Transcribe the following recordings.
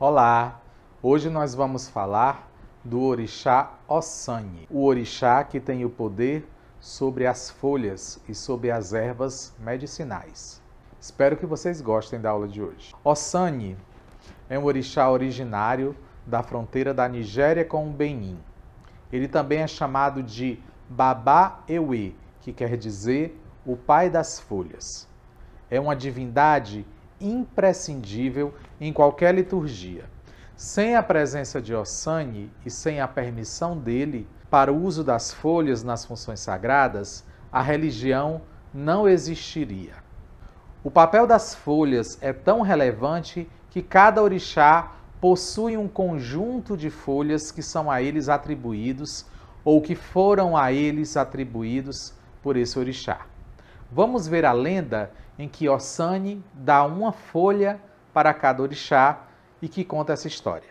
Olá! Hoje nós vamos falar do orixá Ossanni, o orixá que tem o poder sobre as folhas e sobre as ervas medicinais. Espero que vocês gostem da aula de hoje. Ossanni é um orixá originário da fronteira da Nigéria com o Benin. Ele também é chamado de Baba Ewe, que quer dizer o pai das folhas. É uma divindade imprescindível em qualquer liturgia. Sem a presença de Ossanni e sem a permissão dele para o uso das folhas nas funções sagradas, a religião não existiria. O papel das folhas é tão relevante que cada orixá possui um conjunto de folhas que são a eles atribuídos ou que foram a eles atribuídos por esse orixá. Vamos ver a lenda em que Ossanni dá uma folha para cada orixá e que conta essa história.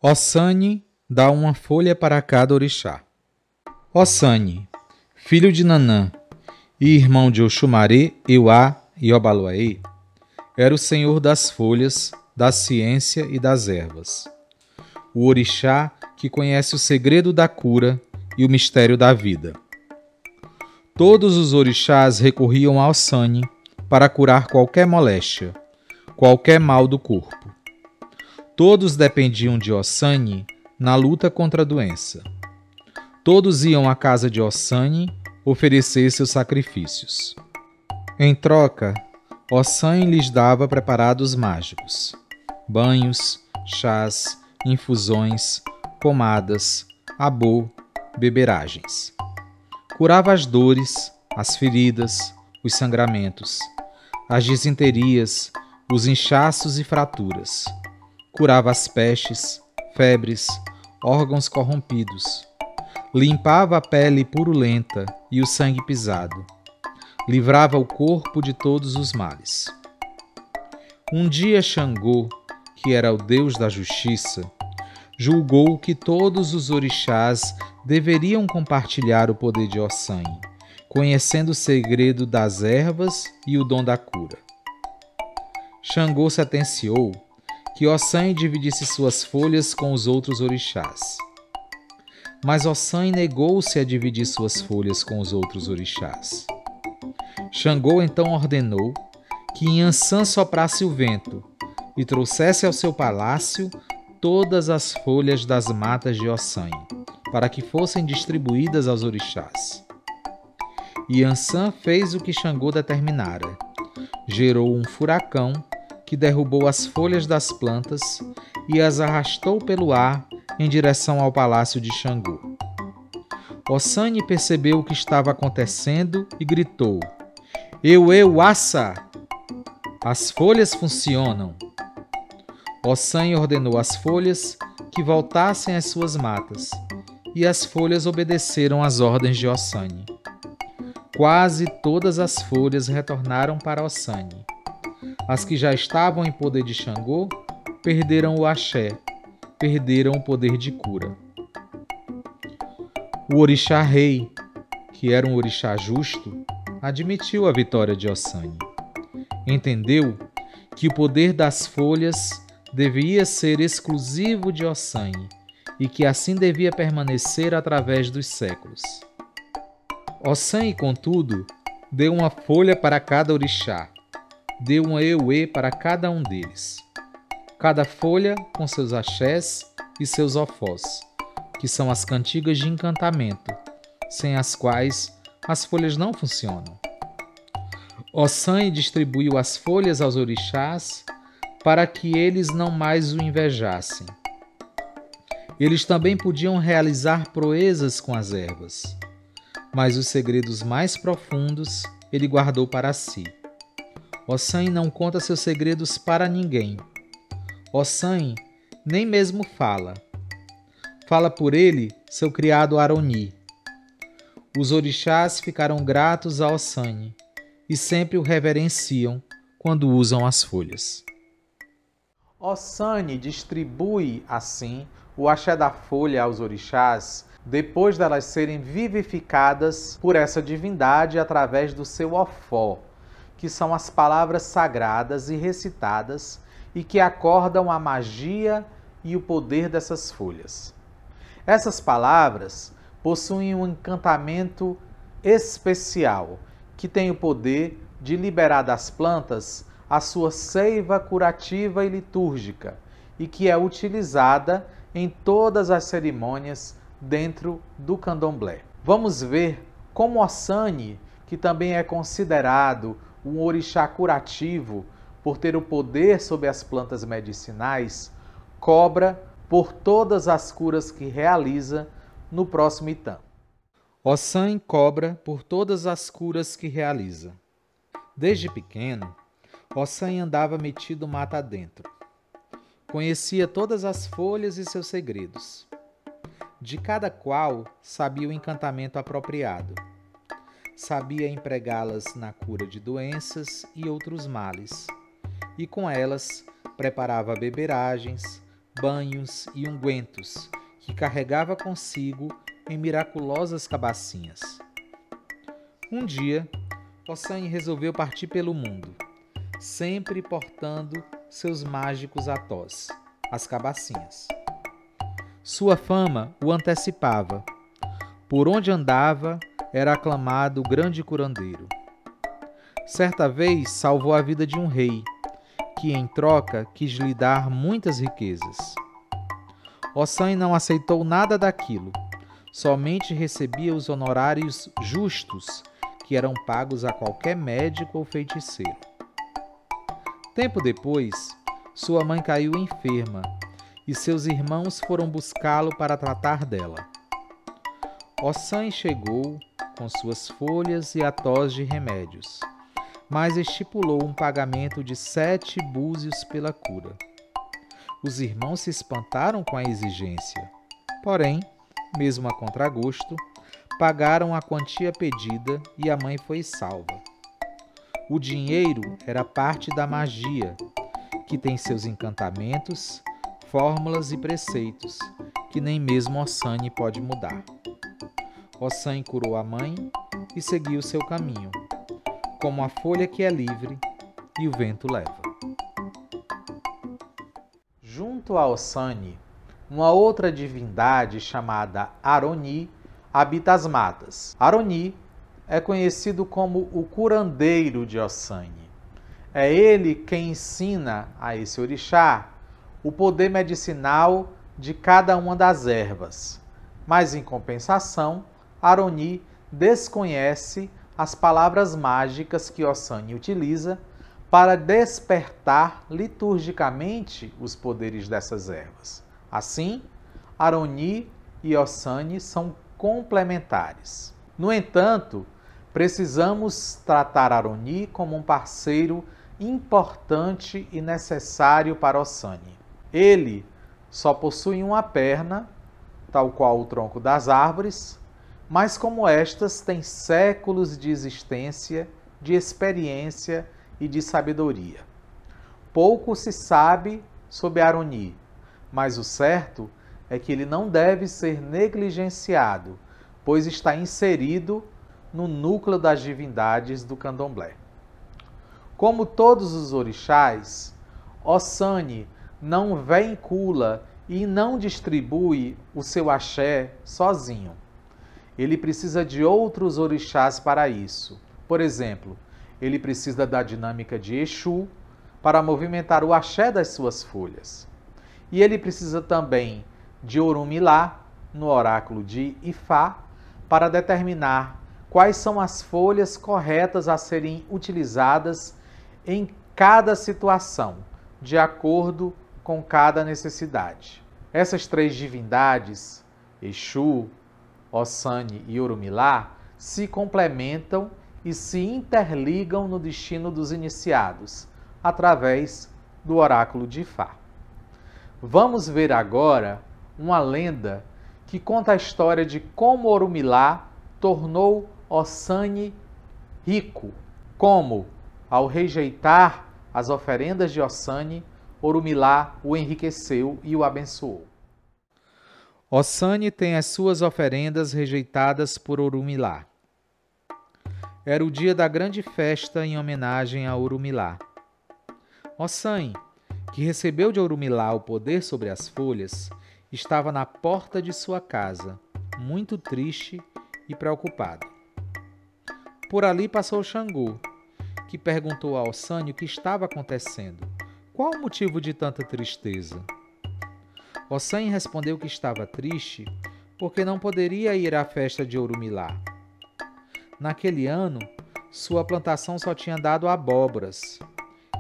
Ossanni dá uma folha para cada orixá. Ossanni, filho de Nanã e irmão de Oxumaré, Euá e Obaluaê, era o senhor das folhas, da ciência e das ervas. O orixá que conhece o segredo da cura e o mistério da vida. Todos os orixás recorriam a Ossanni para curar qualquer moléstia, qualquer mal do corpo. Todos dependiam de Ossanni na luta contra a doença. Todos iam à casa de Ossanni oferecer seus sacrifícios. Em troca, Ossanni lhes dava preparados mágicos, banhos, chás, infusões, pomadas, abô, beberagens. Curava as dores, as feridas, os sangramentos, as disenterias, os inchaços e fraturas. Curava as pestes, febres, órgãos corrompidos. Limpava a pele purulenta e o sangue pisado. Livrava o corpo de todos os males. Um dia Xangô, que era o deus da justiça, julgou que todos os orixás deveriam compartilhar o poder de Ossanni, conhecendo o segredo das ervas e o dom da cura. Xangô sentenciou que Ossanni dividisse suas folhas com os outros orixás. Mas Ossanni negou-se a dividir suas folhas com os outros orixás. Xangô então ordenou que Inhansã soprasse o vento e trouxesse ao seu palácio todas as folhas das matas de Ossanni, para que fossem distribuídas aos orixás. Inhansã fez o que Xangô determinara. Gerou um furacão que derrubou as folhas das plantas e as arrastou pelo ar em direção ao palácio de Xangô. Ossanni percebeu o que estava acontecendo e gritou: "Eueuassa! As folhas funcionam!" Ossanni ordenou às folhas que voltassem às suas matas, e as folhas obedeceram às ordens de Ossanni. Quase todas as folhas retornaram para Ossanni. As que já estavam em poder de Xangô perderam o axé, perderam o poder de cura. O orixá rei, que era um orixá justo, admitiu a vitória de Ossanni. Entendeu que o poder das folhas devia ser exclusivo de Ossanni e que assim devia permanecer através dos séculos. Ossanni, contudo, deu uma folha para cada orixá, deu uma Ewe para cada um deles. Cada folha com seus axés e seus ofós, que são as cantigas de encantamento, sem as quais as folhas não funcionam. Ossanni distribuiu as folhas aos orixás para que eles não mais o invejassem. Eles também podiam realizar proezas com as ervas, mas os segredos mais profundos ele guardou para si. Ossanni não conta seus segredos para ninguém. Ossanni nem mesmo fala. Fala por ele seu criado Aroni. Os orixás ficaram gratos a Ossanni e sempre o reverenciam quando usam as folhas. Ossanni distribui, assim, o axé da folha aos orixás depois delas serem vivificadas por essa divindade através do seu ofó, que são as palavras sagradas e recitadas e que acordam a magia e o poder dessas folhas. Essas palavras possuem um encantamento especial que tem o poder de liberar das plantas a sua seiva curativa e litúrgica e que é utilizada em todas as cerimônias dentro do candomblé. Vamos ver como Ossanni, que também é considerado um orixá curativo por ter o poder sobre as plantas medicinais, cobra por todas as curas que realiza no próximo Itã. Ossanni cobra por todas as curas que realiza. Desde pequeno, Ossanni andava metido mata adentro. Conhecia todas as folhas e seus segredos. De cada qual sabia o encantamento apropriado. Sabia empregá-las na cura de doenças e outros males. E com elas preparava beberagens, banhos e ungüentos que carregava consigo em miraculosas cabacinhas. Um dia, Ossanni resolveu partir pelo mundo, sempre portando seus mágicos atós, as cabacinhas. Sua fama o antecipava. Por onde andava, era aclamado o grande curandeiro. Certa vez salvou a vida de um rei, que em troca quis lhe dar muitas riquezas. Ossanni não aceitou nada daquilo, somente recebia os honorários justos que eram pagos a qualquer médico ou feiticeiro. Tempo depois, sua mãe caiu enferma e seus irmãos foram buscá-lo para tratar dela. Ossanni chegou com suas folhas e atós de remédios, mas estipulou um pagamento de 7 búzios pela cura. Os irmãos se espantaram com a exigência, porém, mesmo a contragosto, pagaram a quantia pedida e a mãe foi salva. O dinheiro era parte da magia, que tem seus encantamentos, fórmulas e preceitos, que nem mesmo Ossanni pode mudar. Ossanni curou a mãe e seguiu seu caminho, como a folha que é livre e o vento leva. Junto a Ossanni, uma outra divindade chamada Aroni habita as matas. Aroni é conhecido como o curandeiro de Ossanni. É ele quem ensina a esse orixá o poder medicinal de cada uma das ervas. Mas, em compensação, Aroni desconhece as palavras mágicas que Ossanni utiliza para despertar liturgicamente os poderes dessas ervas. Assim, Aroni e Ossanni são complementares. No entanto, precisamos tratar Aroni como um parceiro importante e necessário para Ossanni. Ele só possui uma perna, tal qual o tronco das árvores, mas como estas têm séculos de existência, de experiência e de sabedoria. Pouco se sabe sobre Aroni, mas o certo é que ele não deve ser negligenciado, pois está inserido no núcleo das divindades do candomblé. Como todos os orixás, Ossanni não vincula e não distribui o seu axé sozinho. Ele precisa de outros orixás para isso. Por exemplo, ele precisa da dinâmica de Exu para movimentar o axé das suas folhas. E ele precisa também de Orumilá, no oráculo de Ifá, para determinar quais são as folhas corretas a serem utilizadas em cada situação, de acordo com cada necessidade. Essas 3 divindades, Exu, Ossanni e Orumilá, se complementam e se interligam no destino dos iniciados, através do oráculo de Ifá. Vamos ver agora uma lenda que conta a história de como Orumilá tornou Ossanni rico, como, ao rejeitar as oferendas de Ossanni, Orumilá o enriqueceu e o abençoou. Ossanni tem as suas oferendas rejeitadas por Orumilá. Era o dia da grande festa em homenagem a Orumilá. Ossanni, que recebeu de Orumilá o poder sobre as folhas, estava na porta de sua casa, muito triste e preocupado. Por ali passou Xangô, que perguntou a Ossanio o que estava acontecendo. Qual o motivo de tanta tristeza? Ossanio respondeu que estava triste porque não poderia ir à festa de Orumilá. Naquele ano, sua plantação só tinha dado abóboras,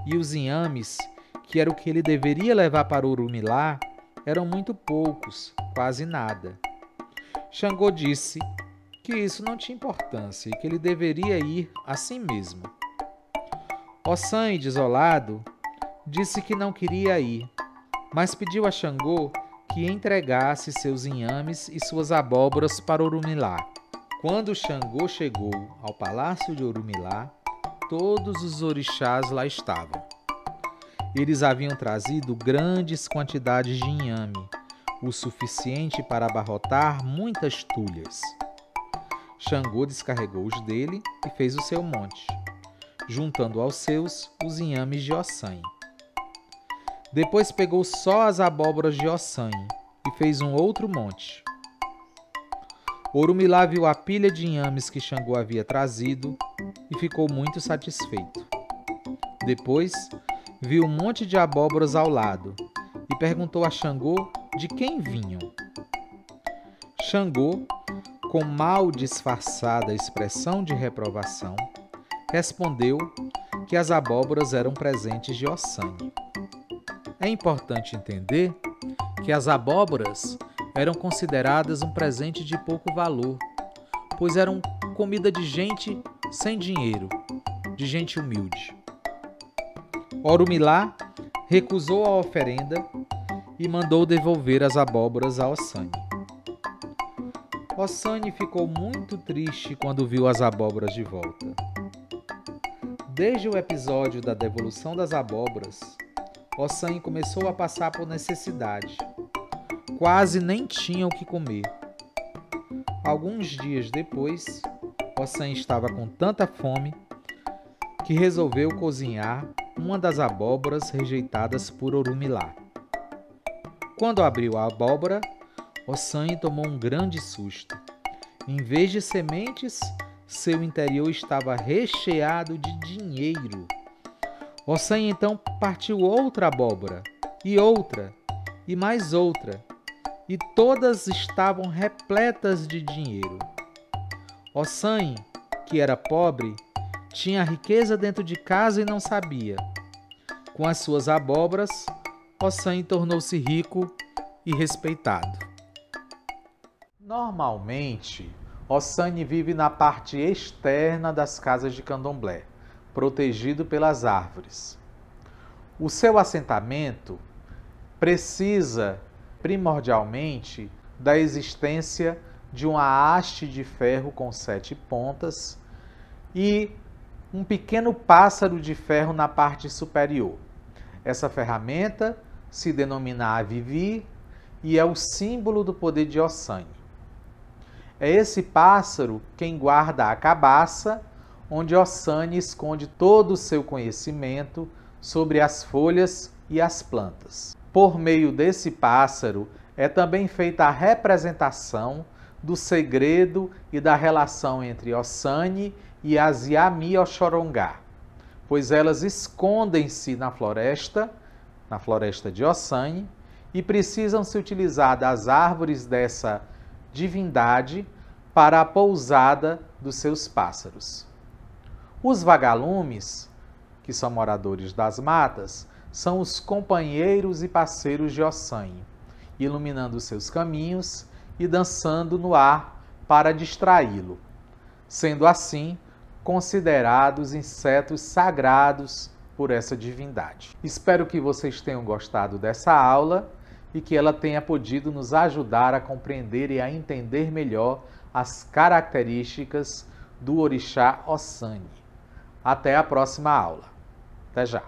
e os inhames, que era o que ele deveria levar para Orumilá, eram muito poucos, quase nada. Xangô disse que isso não tinha importância e que ele deveria ir assim mesmo. Ossanio, desolado, disse que não queria ir, mas pediu a Xangô que entregasse seus inhames e suas abóboras para Orumilá. Quando Xangô chegou ao palácio de Orumilá, todos os orixás lá estavam. Eles haviam trazido grandes quantidades de inhame, o suficiente para abarrotar muitas tulhas. Xangô descarregou os dele e fez o seu monte, juntando aos seus os inhames de Ossanio. Depois pegou só as abóboras de Ossanio e fez um outro monte. Orumilá viu a pilha de inhames que Xangô havia trazido e ficou muito satisfeito. Depois, viu um monte de abóboras ao lado e perguntou a Xangô de quem vinham. Xangô, com mal disfarçada expressão de reprovação, respondeu que as abóboras eram presentes de Ossanio. É importante entender que as abóboras eram consideradas um presente de pouco valor, pois eram comida de gente sem dinheiro, de gente humilde. Orumilá recusou a oferenda e mandou devolver as abóboras a Ossanio. Ossanio ficou muito triste quando viu as abóboras de volta. Desde o episódio da devolução das abóboras, Ossanio começou a passar por necessidade. Quase nem tinha o que comer. Alguns dias depois, Ossanio estava com tanta fome que resolveu cozinhar uma das abóboras rejeitadas por Orumilá. Quando abriu a abóbora, Ossanio tomou um grande susto. Em vez de sementes, seu interior estava recheado de dinheiro. Ossanio então partiu outra abóbora, e mais outra, e todas estavam repletas de dinheiro. Ossanio, que era pobre, tinha riqueza dentro de casa e não sabia. Com as suas abóboras, Ossanio tornou-se rico e respeitado. Normalmente, Ossanio vive na parte externa das casas de candomblé, protegido pelas árvores. O seu assentamento precisa, primordialmente, da existência de uma haste de ferro com 7 pontas e um pequeno pássaro de ferro na parte superior. Essa ferramenta se denomina Avivi e é o símbolo do poder de Ossanio. É esse pássaro quem guarda a cabaça, onde Ossanio esconde todo o seu conhecimento sobre as folhas e as plantas. Por meio desse pássaro, é também feita a representação do segredo e da relação entre Ossanio e as Yami Oxorongá, pois elas escondem-se na floresta de Ossanio, e precisam se utilizar das árvores dessa divindade para a pousada dos seus pássaros. Os vagalumes, que são moradores das matas, são os companheiros e parceiros de Ossanio, iluminando seus caminhos e dançando no ar para distraí-lo, sendo assim considerados insetos sagrados por essa divindade. Espero que vocês tenham gostado dessa aula e que ela tenha podido nos ajudar a compreender e a entender melhor as características do orixá Ossanio. Até a próxima aula. Até já!